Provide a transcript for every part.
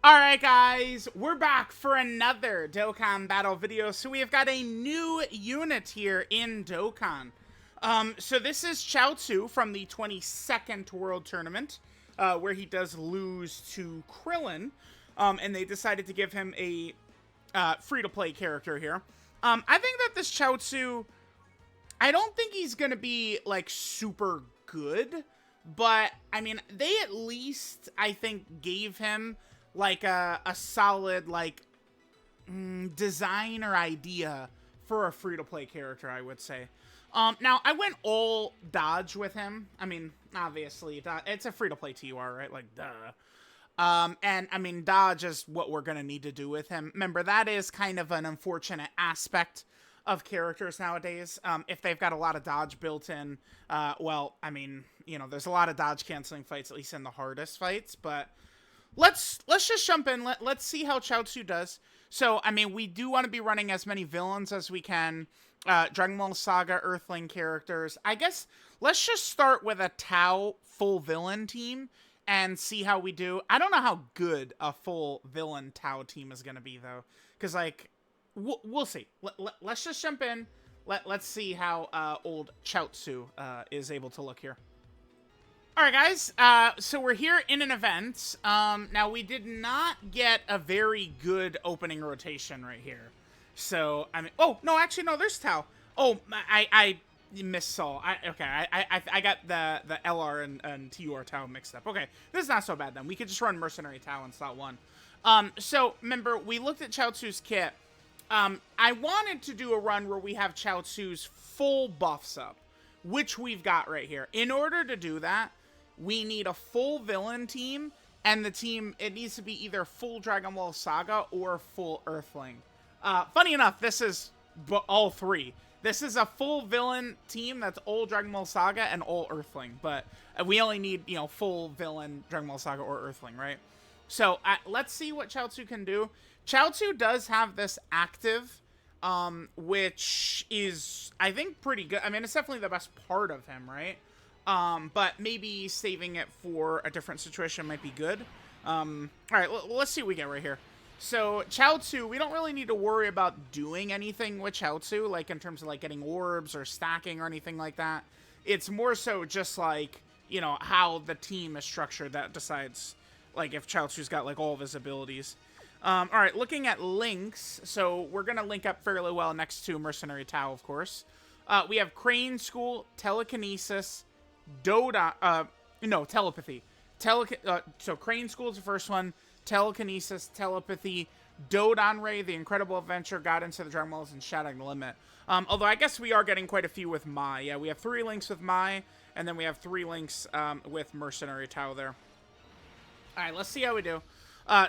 Alright guys, we're back for another Dokkan battle video. So we have got a new unit here in Dokkan. So this is Chaosu from the 22nd World Tournament, where he does lose to Krillin. And they decided to give him a free-to-play character here. I think that this Chaosu, I don't think he's gonna be, like, super good. But, I mean, they at least, I think, gave him like a solid like design or idea for a free-to-play character, I would say. Now I went all dodge with him. I mean, obviously it's a free-to-play TUR, right? Like, duh. And I mean, dodge is what we're gonna need to do with him. Remember, that is kind of an unfortunate aspect of characters nowadays. If they've got a lot of dodge built in, well, I mean, you know, there's a lot of dodge canceling fights, at least in the hardest fights, but let's just jump in. Let's see how Chaosu does. So, I mean, we do want to be running as many villains as we can. Dragon Ball Saga Earthling characters. I guess let's just start with a Tao full villain team and see how we do. I don't know how good a full villain Tao team is going to be, though. Because, like, we'll see. Let's just jump in. Let's see how old Chaosu is able to look here. Alright guys, so we're here in an event. Now we did not get a very good opening rotation right here. So, I mean, oh, no, actually, no, there's Tao. Oh, I missaw. I got the LR and TUR Tao mixed up. Okay, this is not so bad then. We could just run Mercenary Tao in slot 1. So, remember, we looked at Chaosu's kit. I wanted to do a run where we have Chaosu's full buffs up, which we've got right here. In order to do that, we need a full villain team, and the team, it needs to be either full Dragon Ball Saga or full Earthling. Funny enough, this is all three. This is a full villain team that's all Dragon Ball Saga and all Earthling, but we only need, you know, full villain Dragon Ball Saga or Earthling, right? So, let's see what Chaosu can do. Chaosu does have this active, which is, I think, pretty good. I mean, it's definitely the best part of him, right? But maybe saving it for a different situation might be good. Alright, let's see what we get right here. So, Chaosu, we don't really need to worry about doing anything with Chaosu, like in terms of like getting orbs or stacking or anything like that. It's more so just like, you know, how the team is structured that decides, like, if Chaosu's got like all of his abilities. Alright, looking at links, so we're gonna link up fairly well next to Mercenary Tao, of course. We have Crane School, Telekinesis, Telepathy. So Crane School is the first one. Telekinesis, Telepathy, Dodonray, The Incredible Adventure, Guidance to the Dragon Balls, and Shattered the Limit. Although I guess we are getting quite a few with Mai. Yeah, we have 3 links with Mai, and then we have 3 links with Mercenary Tao there. Alright, let's see how we do.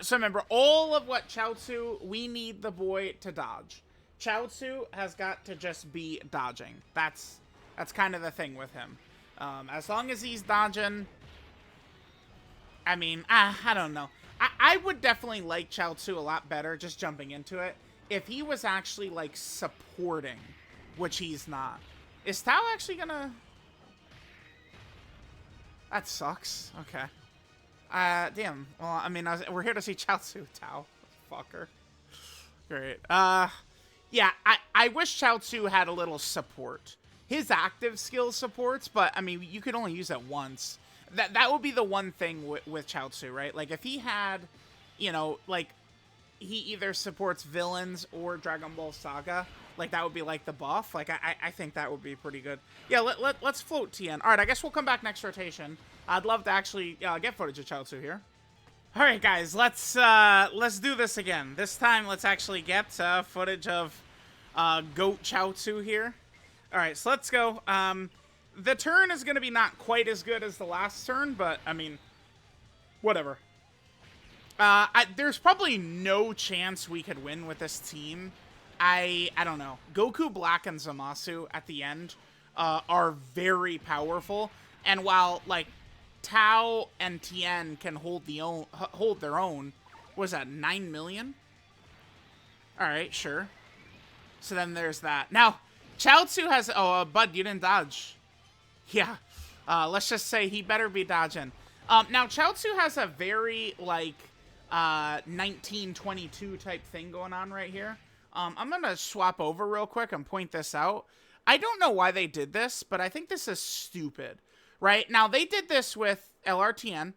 So remember, all of what Chaosu, we need the boy to dodge. Chaosu has got to just be dodging. That's kind of the thing with him. As long as he's dodging, I mean, I don't know. I would definitely like Chaosu a lot better, just jumping into it, if he was actually, like, supporting, which he's not. Is Tao actually gonna... That sucks. Okay. Damn. Well, I mean, we're here to see Chaosu, Tao. Fucker. Great. Yeah, I wish Chaosu had a little support. His active skill supports, but, I mean, you could only use it once. That would be the one thing with Chaosu, right? Like, if he had, you know, like, he either supports villains or Dragon Ball Saga, like, that would be, like, the buff. Like, I think that would be pretty good. Yeah, let's float TN. Alright, I guess we'll come back next rotation. I'd love to actually get footage of Chaosu here. Alright, guys, let's do this again. This time, let's actually get footage of Goat Chaosu here. Alright, so let's go. The turn is going to be not quite as good as the last turn, but, I mean, whatever. There's probably no chance we could win with this team. I don't know. Goku Black and Zamasu at the end are very powerful, and while, like, Tao and Tien can hold their own, what was that, 9 million? Alright, sure. So then there's that. Now, Chaosu has... Oh, Bud, you didn't dodge. Yeah. Let's just say he better be dodging. Now, Chaosu has a very, like, 1922 type thing going on right here. I'm gonna swap over real quick and point this out. I don't know why they did this, but I think this is stupid. Right? Now, they did this with LRTN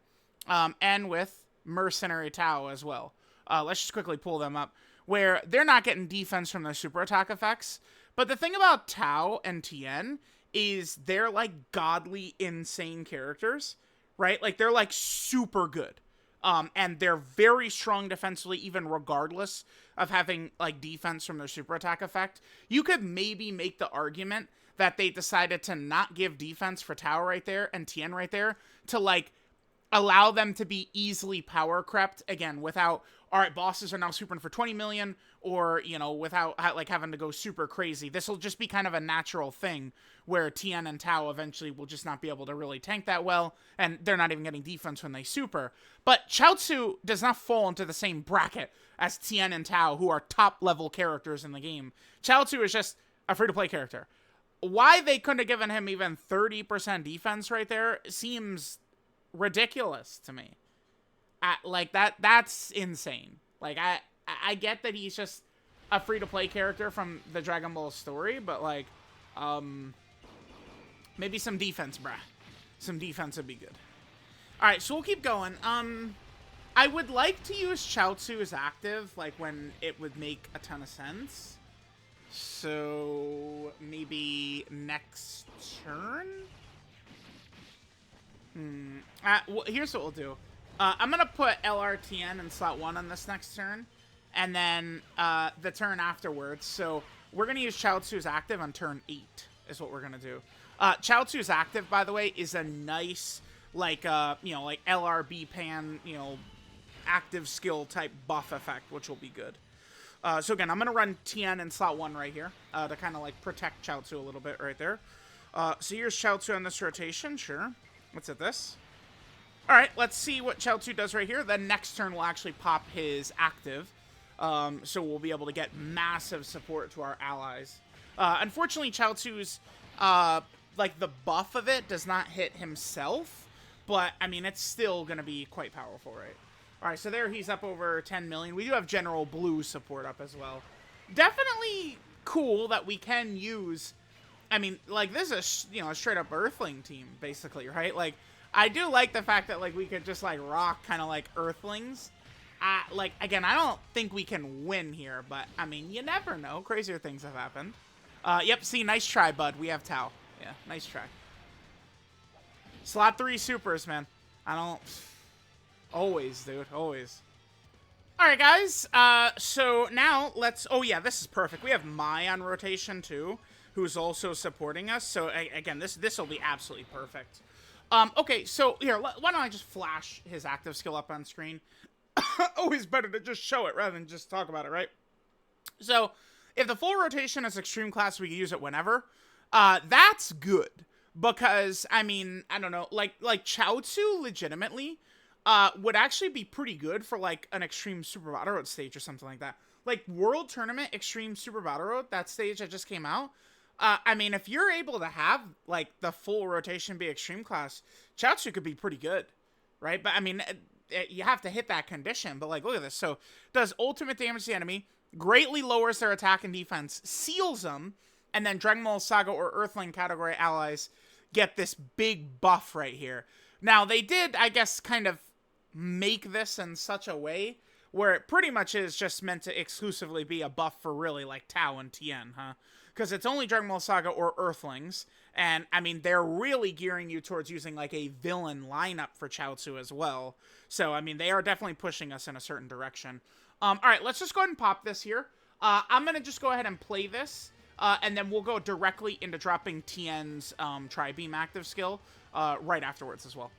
and with Mercenary Tau as well. Let's just quickly pull them up, where they're not getting defense from their super attack effects. But the thing about Tau and Tien is they're, like, godly, insane characters, right? Like, they're, like, super good. And they're very strong defensively, even regardless of having, like, defense from their super attack effect. You could maybe make the argument that they decided to not give defense for Tau right there and Tien right there to, like, allow them to be easily power crept, again, without, all right, bosses are now supering for 20 million, or, you know, without, like, having to go super crazy. This will just be kind of a natural thing where Tien and Tau eventually will just not be able to really tank that well, and they're not even getting defense when they super. But Chaosu does not fall into the same bracket as Tien and Tau, who are top-level characters in the game. Chaosu is just a free-to-play character. Why they couldn't have given him even 30% defense right there seems ridiculous to me. Like, that's insane. Like, I get that he's just a free-to-play character from the Dragon Ball story, but, like, maybe some defense, bruh. Some defense would be good. Alright, so we'll keep going. I would like to use Chaozu as active, like, when it would make a ton of sense. So, maybe next turn? Well, here's what we'll do. I'm going to put LRTN in slot 1 on this next turn, and then the turn afterwards. So, we're going to use Chaozu's active on turn 8, is what we're going to do. Chaozu's active, by the way, is a nice, like, you know, like LRB pan, you know, active skill type buff effect, which will be good. So again, I'm going to run Tien in slot 1 right here to kind of like protect Chaozu a little bit right there. So here's Chaozu on this rotation, sure. Let's hit this. All right, let's see what Chaozu does right here. The next turn will actually pop his active. So we'll be able to get massive support to our allies. Unfortunately, Chaozu's, like the buff of it does not hit himself. But, I mean, it's still going to be quite powerful, right? Alright, so there he's up over 10 million. We do have General Blue support up as well. Definitely cool that we can use... I mean, like, this is, you know, a straight-up Earthling team, basically, right? Like, I do like the fact that, like, we could just, like, rock kind of like Earthlings. Like, again, I don't think we can win here, but, I mean, you never know. Crazier things have happened. Yep, see, nice try, bud. We have Tau. Yeah, nice try. Slot 3 supers, man. I don't... Always, dude. Always. Alright, guys. So now let's... Oh, yeah, this is perfect. We have Mai on rotation, too, who's also supporting us. So, again, this will be absolutely perfect. Okay, so here, why don't I just flash his active skill up on screen? Always better to just show it rather than just talk about it, right? So, if the full rotation is extreme class, we can use it whenever. That's good. Because, I mean, I don't know, like Chaozu legitimately would actually be pretty good for, like, an Extreme Super Battle Road stage or something like that. Like, World Tournament Extreme Super Battle Road, that stage that just came out, I mean, if you're able to have, like, the full rotation be Extreme Class, Chaozu could be pretty good, right? But, I mean, you have to hit that condition, but, like, look at this. So, does ultimate damage to the enemy, greatly lowers their attack and defense, seals them, and then Dragon Ball Saga or Earthling category allies get this big buff right here. Now, they did, I guess, kind of make this in such a way where it pretty much is just meant to exclusively be a buff for really, like, Tau and Tien, huh? Because it's only Dragon Ball Saga or Earthlings, and, I mean, they're really gearing you towards using, like, a villain lineup for Chaozu as well. So, I mean, they are definitely pushing us in a certain direction. Alright, let's just go ahead and pop this here. I'm gonna just go ahead and play this. And then we'll go directly into dropping Tien's Tri-Beam active skill right afterwards as well.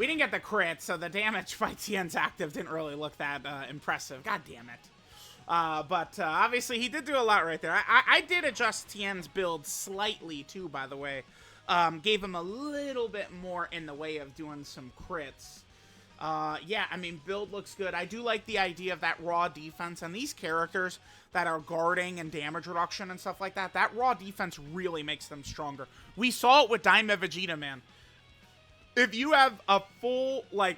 We didn't get the crit, so the damage by Tien's active didn't really look that impressive. God damn it. But obviously he did do a lot right there. I did adjust Tien's build slightly too, by the way. Gave him a little bit more in the way of doing some crits. Yeah, I mean, build looks good. I do like the idea of that raw defense, and these characters that are guarding and damage reduction and stuff like that, that raw defense really makes them stronger. We saw it with Daima Vegeta, man. If you have a full, like,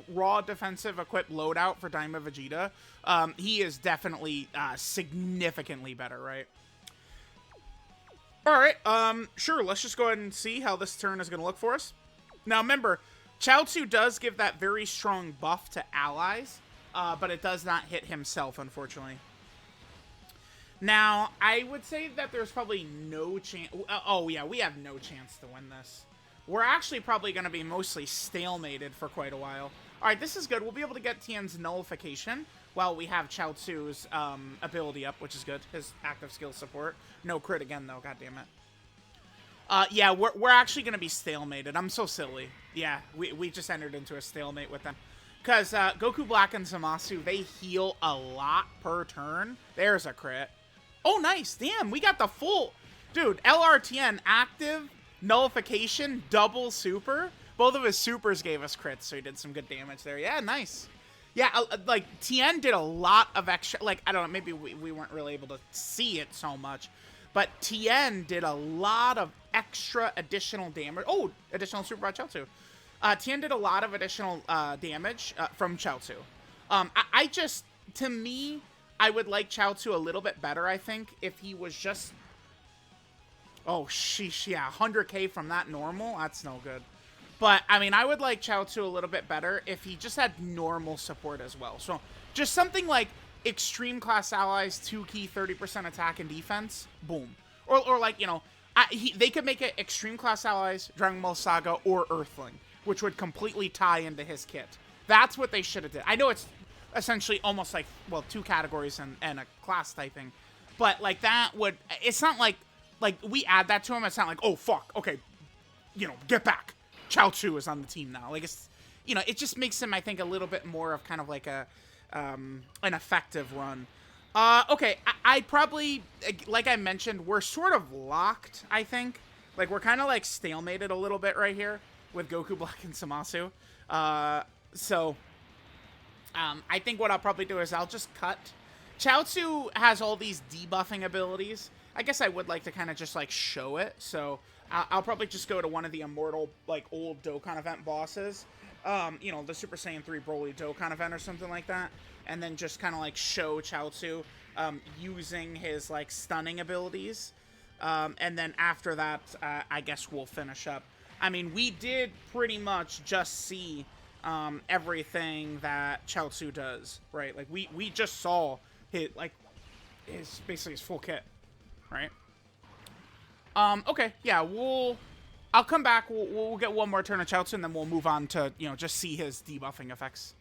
raw defensive equipped loadout for Daima Vegeta, he is definitely significantly better, right? Alright, sure, let's just go ahead and see how this turn is going to look for us. Now, remember, Chaosu does give that very strong buff to allies, but it does not hit himself, unfortunately. Now, I would say that there's probably no chance... Oh, yeah, we have no chance to win this. We're actually probably going to be mostly stalemated for quite a while. Alright, this is good. We'll be able to get Tien's nullification while we have Chaozu's ability up, which is good. His active skill support. No crit again, though. God damn it. Yeah, we're actually going to be stalemated. I'm so silly. Yeah, we just entered into a stalemate with them. Because Goku Black and Zamasu, they heal a lot per turn. There's a crit. Oh, nice. Damn, we got the full... Dude, LRTN active... Nullification, double super. Both of his supers gave us crits, so he did some good damage there. Yeah, nice. Yeah, like, Tien did a lot of extra... Like, I don't know, maybe we weren't really able to see it so much. But Tien did a lot of extra additional damage. Oh, additional super by Chaozu. Tien did a lot of additional damage from Chaozu. I just... To me, I would like Chaozu a little bit better, I think, if he was just... Oh, sheesh, yeah, 100k from that normal? That's no good. But, I mean, I would like Chaozu a little bit better if he just had normal support as well. So, just something like Extreme Class Allies, 2-key, 30% attack and defense, boom. Or like, you know, they could make it Extreme Class Allies, Dragon Ball Saga, or Earthling, which would completely tie into his kit. That's what they should have did. I know it's essentially almost like, well, 2 categories and a class typing. But, like, that would... It's not like we add that to him, it's not like, oh, fuck, okay, you know, get back. Chaozu is on the team now. Like, it's, you know, it just makes him, I think, a little bit more of kind of like a, an effective run. Okay, I probably, like I mentioned, we're sort of locked, I think. Like, we're kind of, like, stalemated a little bit right here with Goku Black and Zamasu. So, I think what I'll probably do is I'll just cut. Chaozu has all these debuffing abilities. I guess I would like to kind of just, like, show it, so I'll probably just go to one of the immortal, like, old Dokkan event bosses. You know, the Super Saiyan 3 Broly Dokkan event or something like that, and then just kind of, like, show Chaozu using his, like, stunning abilities. And then after that, I guess we'll finish up. I mean, we did pretty much just see everything that Chaozu does, right? Like, we just saw his, like, basically his full kit. Right. Okay. Yeah. I'll come back. We'll get one more turn of Chaozu, and then we'll move on to, you know, just see his debuffing effects.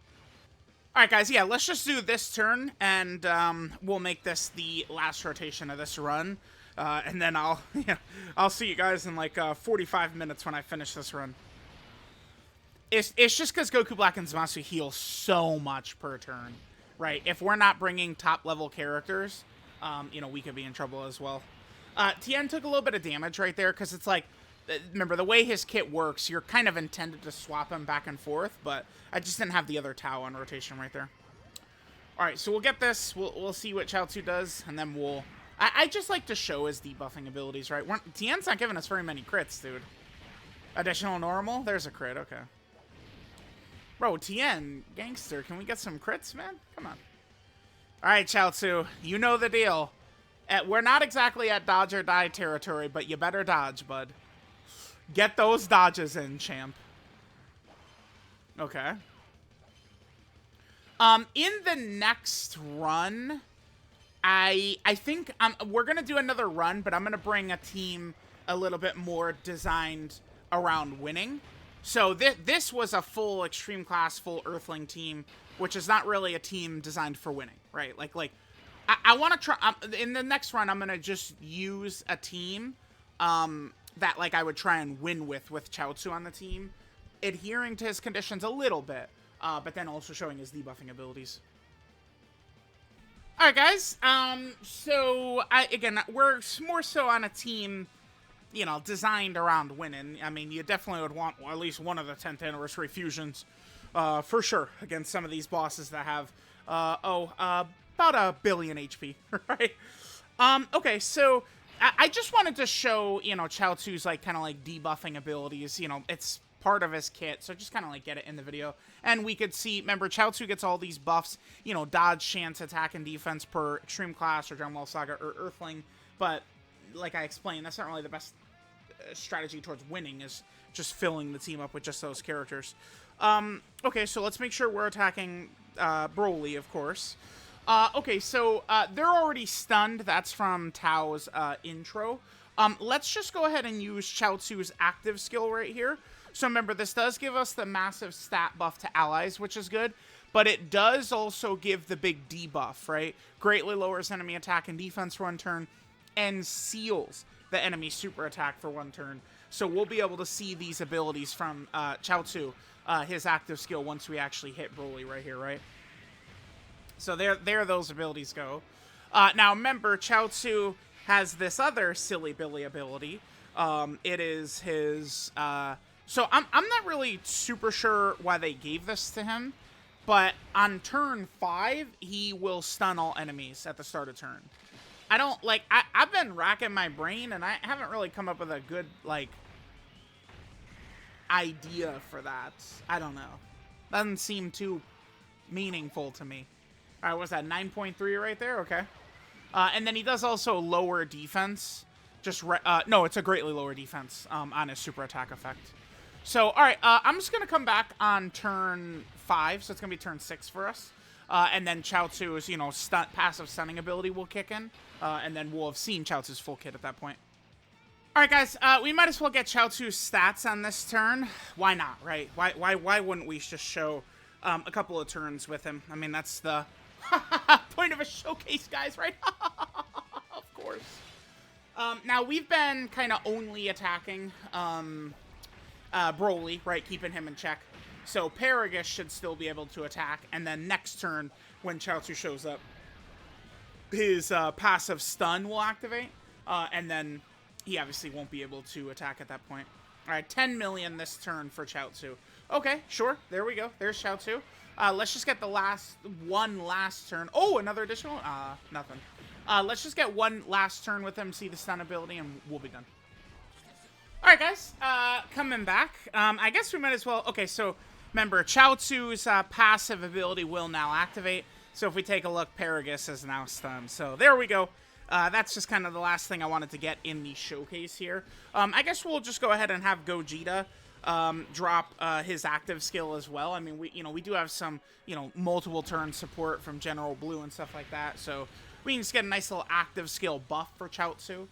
All right, guys. Yeah. Let's just do this turn, and we'll make this the last rotation of this run, and then I'll see you guys in like 45 minutes when I finish this run. It's just because Goku Black and Zamasu heal so much per turn, right? If we're not bringing top level characters. You know, we could be in trouble as well. Tien took a little bit of damage right there, because it's like, remember, the way his kit works, you're kind of intended to swap him back and forth, but I just didn't have the other Tao on rotation right there. Alright, so we'll get this, we'll see what Chaozu does, and then we'll... I just like to show his debuffing abilities, right? Tien's not giving us very many crits, dude. Additional normal? There's a crit, okay. Bro, Tien, gangster, can we get some crits, man? Come on. Alright, Chaozu, you know the deal. We're not exactly at dodge or die territory, but you better dodge, bud. Get those dodges in, champ. Okay. In the next run, I think we're going to do another run, but I'm going to bring a team a little bit more designed around winning. So this was a full Extreme Class, full Earthling team, which is not really a team designed for winning, right? Like I want to try, in the next run, I'm going to just use a team, that, like, I would try and win with Chaozu on the team. adhering to his conditions a little bit, but then also showing his debuffing abilities. Alright, guys, so, again, we're more so on a team, you know, designed around winning. I mean, you definitely would want at least one of the 10th anniversary fusions, for sure, against some of these bosses that have, about 1 billion HP, right? Okay, so, I just wanted to show, you know, Chaozu's, like, kind of, like, debuffing abilities. You know, it's part of his kit, so just kind of, like, get it in the video. And we could see, remember, Chaozu gets all these buffs, you know, dodge, chance, attack, and defense per extreme class, or Dreamwell Saga, or Earthling. But, like I explained, that's not really the best strategy towards winning, is just filling the team up with just those characters. Okay, so let's make sure we're attacking Broly, of course. Okay, so they're already stunned. That's from Tao's intro. Let's just go ahead and use Chaozu's active skill right here. So remember, this does give us the massive stat buff to allies, which is good. But it does also give the big debuff, right? Greatly lowers enemy attack and defense for 1 turn, and seals the enemy super attack for 1 turn. So we'll be able to see these abilities from Chaozu, his active skill, once we actually hit Broly right here, right? So there those abilities go. Now remember, Chaozu has this other Silly Billy ability. It is his... So I'm not really super sure why they gave this to him, but on turn 5, he will stun all enemies at the start of turn. I don't, like, I've been racking my brain, and I haven't really come up with a good, like, idea for that. I don't know. Doesn't seem too meaningful to me. All right, what's that, 9.3 right there? Okay. And then he does also lower defense. No, it's a greatly lower defense on his super attack effect. So, all right, I'm just going to come back on turn 5, so it's going to be turn 6 for us. And then Chaozu's, you know, passive stunning ability will kick in, and then we'll have seen Chaozu's full kit at that point. All right, guys, we might as well get Chaozu's stats on this turn. Why not, right? Why wouldn't we just show a couple of turns with him? I mean, that's the point of a showcase, guys, right? Of course. Now, we've been kind of only attacking Broly, right, keeping him in check. So Paragus should still be able to attack, and then next turn, when Chaozu shows up, his passive stun will activate, and then he obviously won't be able to attack at that point. All right, 10 million this turn for Chaozu. Okay, sure, there we go. There's Chaozu. Let's just get the last turn. Oh, another additional? Nothing. Let's just get one last turn with him, see the stun ability, and we'll be done. All right, guys, coming back. I guess we might as well... Okay, so remember, Chaozu's passive ability will now activate. So if we take a look, Paragus is now stunned. So there we go. That's just kind of the last thing I wanted to get in the showcase here. I guess we'll just go ahead and have Gogeta drop his active skill as well. I mean, we do have some, multiple turn support from General Blue and stuff like that. So we can just get a nice little active skill buff for Chaozu.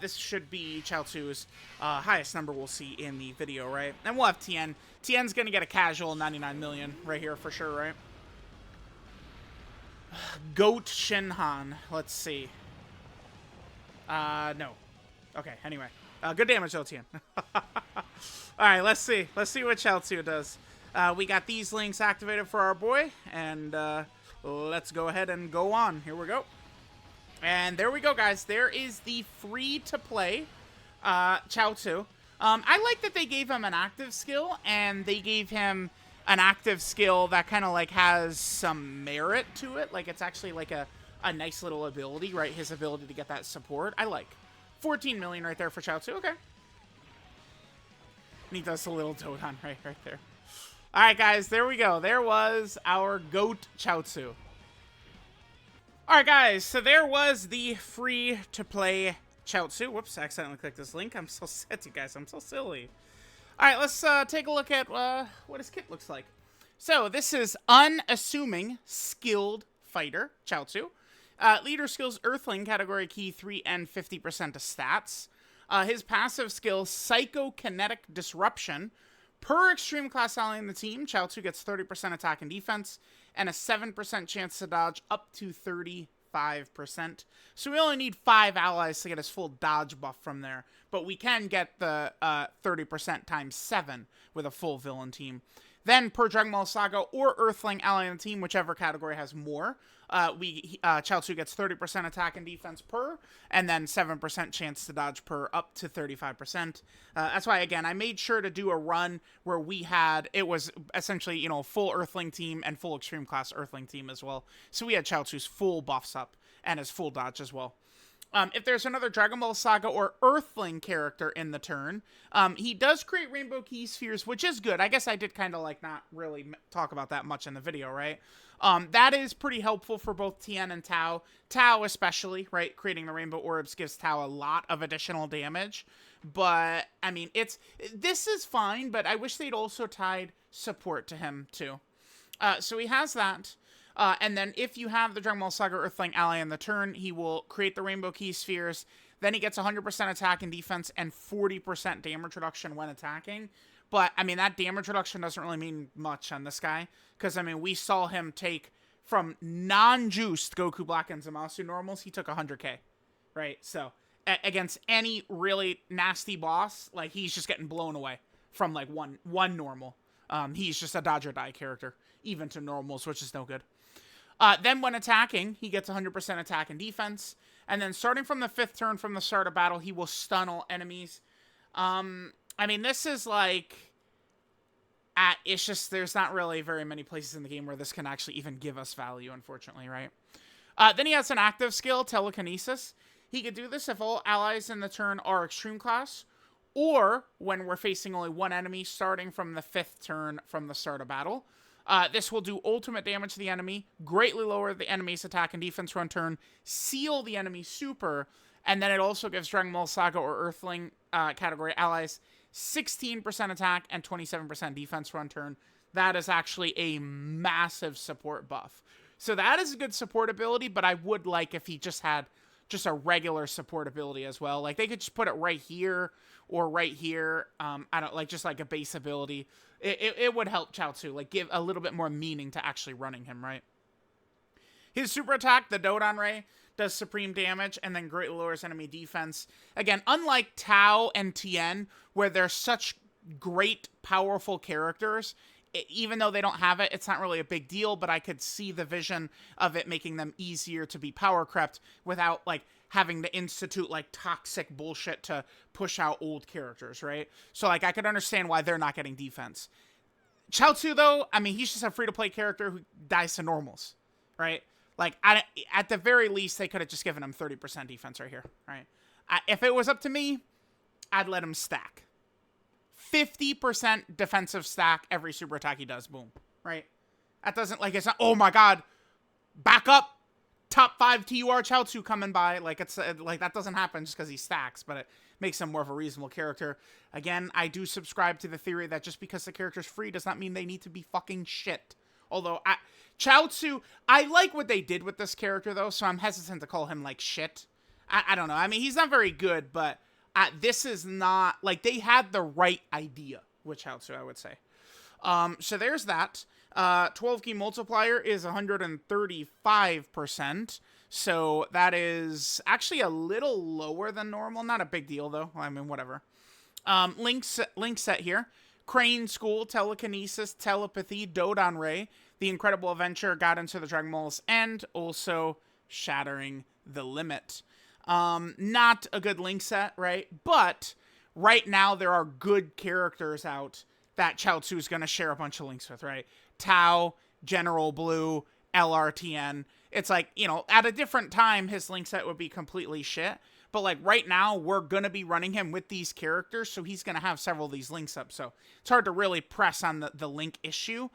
This should be Chaozu's highest number we'll see in the video, right? And we'll have Tien. Tien's going to get a casual 99 million right here for sure, right? Goat Shinhan. Let's see. No. Okay, anyway. Good damage though, Tien. Alright, let's see. Let's see what Chaozu does. We got these links activated for our boy, and let's go ahead and go on. Here we go. And there we go, guys. There is the free-to-play Chaozu. I like that they gave him an active skill, and they gave him an active skill that kind of, like, has some merit to it. Like, it's actually, like, a nice little ability, right? His ability to get that support. I like. 14 million right there for Chaozu. Okay. And he does a little Dodan right there. All right, guys. There we go. There was our GOAT Chaozu. Alright, guys, so there was the free-to-play Chaozu. Whoops, I accidentally clicked this link. I'm so sad, you guys. I'm so silly. Alright, let's take a look at what his kit looks like. So, this is Unassuming Skilled Fighter Chaozu. Leader skills Earthling, category key 3 and 50% of stats. His passive skill, Psychokinetic Disruption. Per extreme class ally in the team, Chaozu gets 30% attack and defense, and a 7% chance to dodge up to 30 35%. So we only need 5 allies to get his full dodge buff from there. But we can get the 30% times 7 with a full villain team. Then, per Dragon Ball Saga or Earthling ally on the team, whichever category has more, Chaozu gets 30% attack and defense per, and then 7% chance to dodge per, up to 35%. That's why, again, I made sure to do a run where it was essentially, you know, full Earthling team and full Extreme Class Earthling team as well. So we had Chaozu's full buffs up and his full dodge as well. If there's another Dragon Ball Saga or Earthling character in the turn, he does create Rainbow Key Spheres, which is good. I guess I did kind of like not really talk about that much in the video, right? That is pretty helpful for both Tien and Tao. Tao especially, right? Creating the Rainbow Orbs gives Tao a lot of additional damage. But, I mean, this is fine, but I wish they'd also tied support to him, too. So he has that. And then if you have the Dragon Ball Saga Earthling ally in the turn, he will create the Rainbow Key Spheres. Then he gets 100% attack and defense and 40% damage reduction when attacking. But, I mean, that damage reduction doesn't really mean much on this guy. Because, I mean, we saw him take from non-juiced Goku Black and Zamasu normals, he took 100k. Right? So, against any really nasty boss, like, he's just getting blown away from, like, one normal. He's just a dodge or die character, even to normals, which is no good. Then when attacking, he gets 100% attack and defense. And then starting from the 5th turn from the start of battle, he will stun all enemies. I mean, this is like... it's just, there's not really very many places in the game where this can actually even give us value, unfortunately, right? Then he has an active skill, Telekinesis. He could do this if all allies in the turn are Extreme Class, or when we're facing only one enemy starting from the 5th turn from the start of battle. This will do ultimate damage to the enemy, greatly lower the enemy's attack and defense run turn, seal the enemy super, and then it also gives Dragon Ball Saga or Earthling category allies 16% attack and 27% defense run turn. That is actually a massive support buff. So that is a good support ability, but I would like if he just had just a regular support ability as well. Like, they could just put it right here or right here. I don't like, just like a base ability. It would help Chaozu, like, give a little bit more meaning to actually running him, right? His super attack, the Dodon Ray, does supreme damage and then greatly lowers enemy defense. Again, unlike Tao and Tien, where they're such great, powerful characters, even though they don't have it, it's not really a big deal, but I could see the vision of it making them easier to be power crept without, like, having to institute, like, toxic bullshit to push out old characters, right? So, like, I could understand why they're not getting defense. Chaozu, though, I mean, he's just a free-to-play character who dies to normals, right? Like, at the very least, they could have just given him 30% defense right here, right? If it was up to me, I'd let him stack. 50% defensive stack every super attack he does, boom, right? That doesn't, like, it's not, oh my god, back up, top 5 TUR Chaozu coming by. Like, it's like, that doesn't happen just because he stacks, but it makes him more of a reasonable character. Again, I do subscribe to the theory that just because the character's free does not mean they need to be fucking shit. Although, Chaozu, I like what they did with this character, though, so I'm hesitant to call him, like, shit. I don't know. I mean, he's not very good, but this is not, like, they had the right idea with Chaozu, I would say. So there's that. 12 key multiplier is 135%. So that is actually a little lower than normal. Not a big deal, though. I mean, whatever. Link set here. Crane School, Telekinesis, Telepathy, Dodon Ray, The Incredible Adventure, Got into the Dragon Ball's End, also Shattering the Limit. Not a good link set, right? But right now there are good characters out that Chaozu is going to share a bunch of links with, right? Tao, General Blue, LRTN. It's like, you know, at a different time, his link set would be completely shit. But, like, right now, we're going to be running him with these characters, so he's going to have several of these links up. So it's hard to really press on the link issue,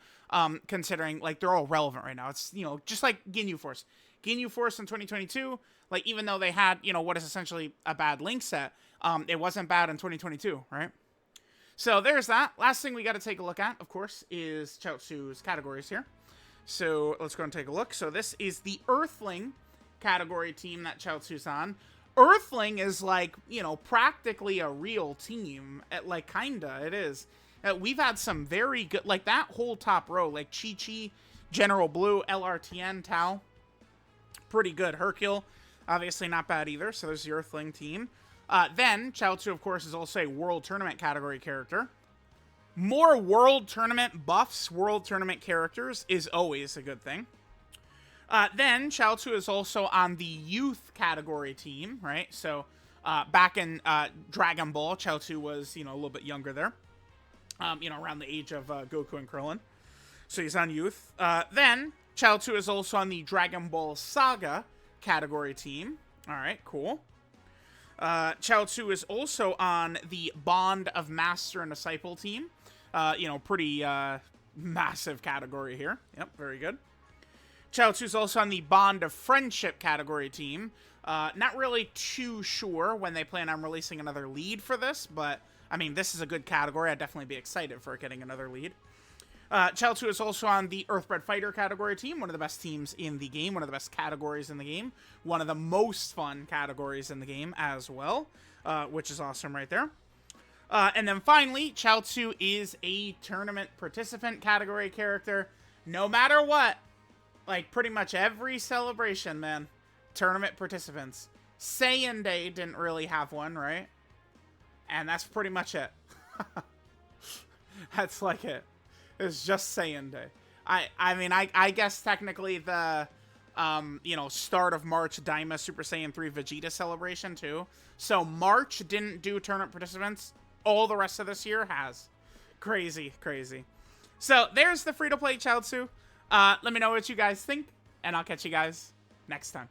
considering, like, they're all relevant right now. It's, you know, just like Ginyu Force. Ginyu Force in 2022, like, even though they had, you know, what is essentially a bad link set, it wasn't bad in 2022, right? So there's that. Last thing we got to take a look at, of course, is Chaozu's categories here. So let's go and take a look. So this is the Earthling category team that Chaozu's on. Earthling is, like, you know, practically a real team. Like, kinda, it is. We've had some very good, like, that whole top row, like Chi-Chi, General Blue, LRTN, Tao. pretty good. Hercule, obviously not bad either, so there's the Earthling team. Then, Chaozu, of course, is also a World Tournament category character. More World Tournament buffs, World Tournament characters is always a good thing. Then, Chaozu is also on the Youth category team, right? So, back in Dragon Ball, Chaozu was, a little bit younger there. Around the age of Goku and Krillin. So he's on Youth. Then, Chaozu is also on the Dragon Ball Saga category team. Alright, cool. Chaozu is also on the Bond of Master and Disciple team. Pretty massive category here. Yep, very good. Chaozu is also on the Bond of Friendship category team. Not really too sure when they plan on releasing another lead for this, but, I mean, this is a good category. I'd definitely be excited for getting another lead. Chaozu is also on the Earthbred Fighter category team, one of the best teams in the game, one of the best categories in the game, one of the most fun categories in the game as well, which is awesome right there. And then finally, Chaozu is a tournament participant category character. No matter what, like pretty much every celebration, man, tournament participants. Saiyan Day didn't really have one, right? And that's pretty much it. That's like it. It's just Saiyan Day. I guess technically the, start of March Daima Super Saiyan 3 Vegeta celebration too. So March didn't do tournament participants. All the rest of this year has. Crazy, crazy. So there's the free-to-play Chaozu. Let me know what you guys think, and I'll catch you guys next time.